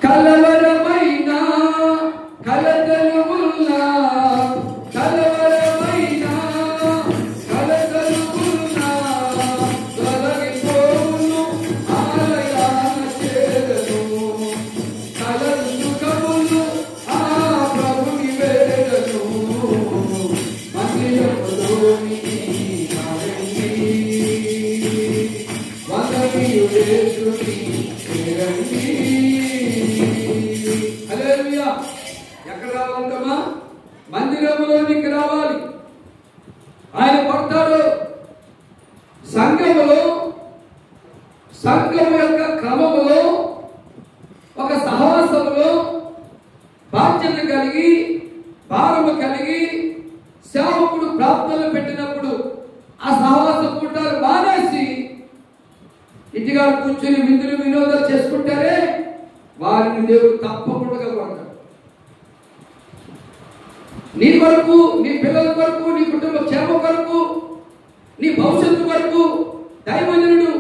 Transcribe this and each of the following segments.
కలవరమైన కలతలు ఉన్నా కలవరమైన కలతలు ఉన్నా తొలగిపోవును ఆలయాన చేరను కలలు సుఖములు ఆ ప్రభుని వేడను మందిరములోని వందనీయుడేసుని ఎక్కడ రావాలంటమ్మా? మందిరములోనికి రావాలి. ఆయన పడతాడు. సంఘములో సంఘము యొక్క క్రమములో ఒక సహవాసములో బాధ్యత కలిగి భారము కలిగి సేవకుడు ప్రార్థనలు పెట్టినప్పుడు ఆ సహవాస కూటాలు మానేసి ఇంటిగా కూర్చొని విందులు వినోదాలు చేసుకుంటారే వారిని దేవుడు తప్పకుండా కొడతాడు. నీ కొరకు, నీ పిల్లల కొరకు, నీ కుటుంబ క్షేమ కొరకు, నీ భవిష్యత్తు కొరకు దైవజనుడు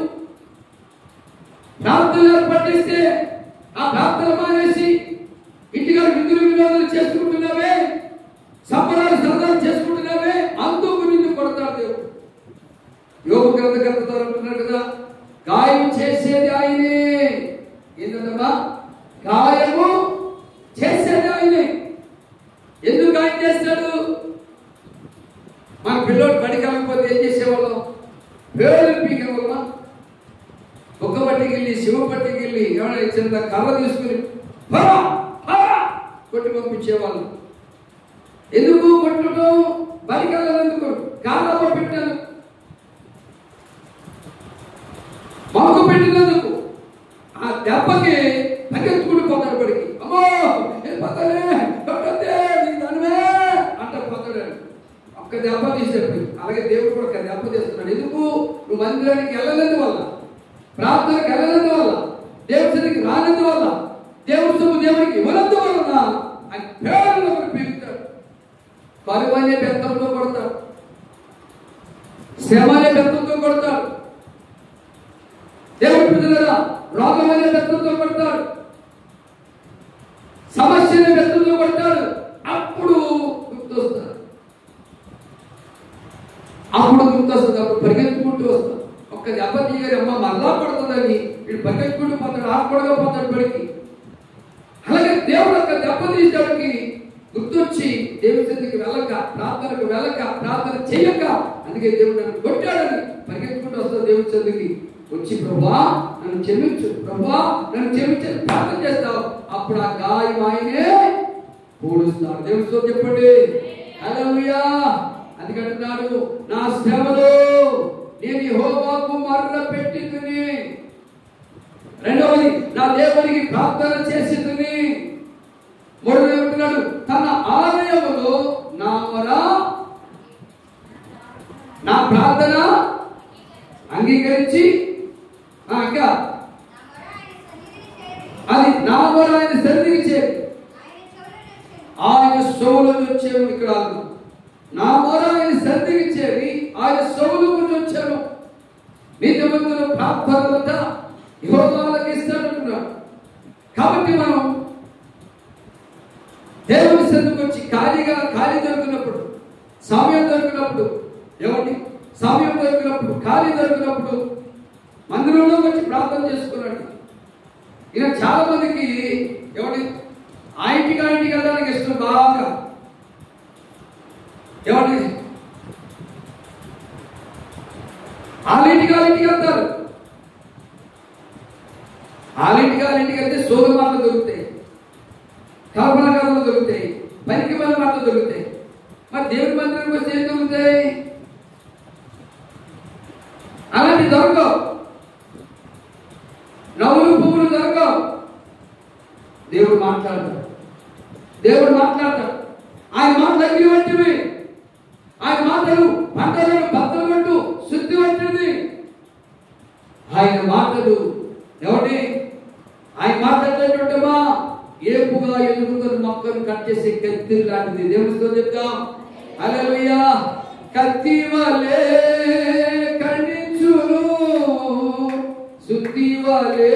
ప్రార్థనలు ఏర్పడిస్తే ఆ ప్రార్థన మానేసి ఇంటిగా విందులు వినోదాలు చేసుకుంటున్నావే, సంబరాలు సరదాలు చేసుకుంటున్నావే, అందుకు నిన్ను కొడతాడు దేవుడు. యోగ గ్రంథకర్త అంటున్నారు కదా, గాయం చేసేది ఆయనే. ఏంటమ్మా? గాయము చేసేది ఆయనే. ఎందుకు గాయం చేస్తాడు? మన పిల్లలు బడికి వెళ్ళకపోతే ఏం చేసేవాళ్ళం? పేరు పీకేవాళ్ళమా? ఒక్క పట్టికి వెళ్ళి శివ పట్టికి వెళ్ళి ఏమైనా చిన్న కర్ర తీసుకుని కొట్టి పంపించేవాళ్ళం. ఎందుకు కొట్టడం? బడికి వెళ్ళాలనుకో కాళ్ళలో పెట్టాను, మాకు పెట్టినందుకు ఆ దెబ్బకి పరిగెత్తుకుని పోతాడు బడికి. అమ్మో పోతానే దానివే అంట పోతాడు. ఒక్క దెబ్బ తీసేప్పుడు అలాగే దేవుడు కూడా ఒక దెబ్బ తీస్తున్నాడు. ఎందుకు? నువ్వు మందిరానికి వెళ్ళలేదు వల్ల, ప్రార్థనకు వెళ్ళలేదు వల్ల, దేవుడి సన్నిధికి రానందు వల్ల, దేవుడి సొమ్ము దేవుడికి ఇవ్వనందు వలన ఆయన పేరులో పీకుతాడు. కరువు అనే బెత్తంతో కొడతాడు, శ్రమ అనే బెత్తంతో కొడతాడు, దేవుడి ప్రజల రోగం అనే బెత్తంతో కొడతాడు, సమస్య అనే బెత్తంతో కొడతాడు. అప్పుడు గుర్తొస్తాడు, అప్పుడు పరిగెత్తుకుంటూ వస్తాడు. ఒక్క దెబ్బ తీయగానే అమ్మ మళ్ళా పడుతుందని వీడు పరిగెత్తుకుంటూ పోతాడు, ఆకుడుగా పోతాడు బడికి. అలాగే దేవుడు ఒక్క దెబ్బ తీసేవాడికి గుర్తొచ్చి దేవుడి సన్నిధికి వెళ్ళక, ప్రార్థనకు వెళ్ళక, ప్రార్థన చేయక, అందుకే దేవుడు నన్ను కొట్టాడని పరిగెత్తుకుంటూ వస్తాడు దేవుడి సన్నిధికి. వచ్చి ప్రభువా నన్ను క్షమించు, ప్రభువా నన్ను క్షమించని ప్రార్థన చేస్తావు. అప్పుడు ఆ గాయం ఆయనే పూడుస్తాడు. దేవుడితో చెప్పండి హల్లెలూయా. అందుకంటున్నాడు, నా శ్రమలో నేను యెహోవాకు మొర్ర పెట్టుకుని, రెండవది నా దేవునికి ప్రార్థన చేసితిని, మూడవది ఏమంటున్నాడు? తన ఆలయములో నా మొర, నా ప్రార్థన అంగీకరించి ఇంకా అది నా మొర ఆయన సన్నిధికి చేరి ఆయన సౌలును వచ్చాను. ఇక్కడ నా మొర ఆయన సన్నిధికి చేరి ఆయన సౌలు గురించి వచ్చాను. నీతిమంతుల ప్రార్థనలట యెహోవాకి ఇస్తానంటున్నాడు. కాబట్టి మనం దేవుని సన్నిధికి వచ్చి ఖాళీ దొరికినప్పుడు, సమయం దొరికినప్పుడు, సమయం దొరికినప్పుడు, ఖాళీ దొరికినప్పుడు మందిరంలోకి వచ్చి ప్రార్థన చేసుకున్నాడు. ఇక చాలా మందికి ఆ ఇంటికి వెళ్ళడానికి ఇష్టం బాగా. వాళ్ళింటికి వెళ్తారు. వాళ్ళింటికి వెళ్తే సోలు మాటలు దొరుకుతాయి, కల్పన కథలు దొరుకుతాయి, పనికి మన మాటలు దొరుకుతాయి. మరి దేవుడి మందిరానికి వస్తే ఏం దొరుకుతాయి? అలాంటి దొరకవు. నవ్వులు పువ్వులు దొరకవు. దేవుడు మాట్లాడతాడు. ఆయన మాటలు అగ్ని వంటివి. ఆయన మాటలు పంటలను బద్దలు కొట్టు శుద్ధి వంటిది. ఆయన మాటలు ఆయన మాట్లాడేటట్టుమా ఏపుగా ఎదుగుతున్న మొక్కను కట్ చేసే కత్తి లాంటిది. దేవుడితో చెప్తాం హల్లెలూయా. కత్తి వలే ఖండించును, శుద్ధి వలే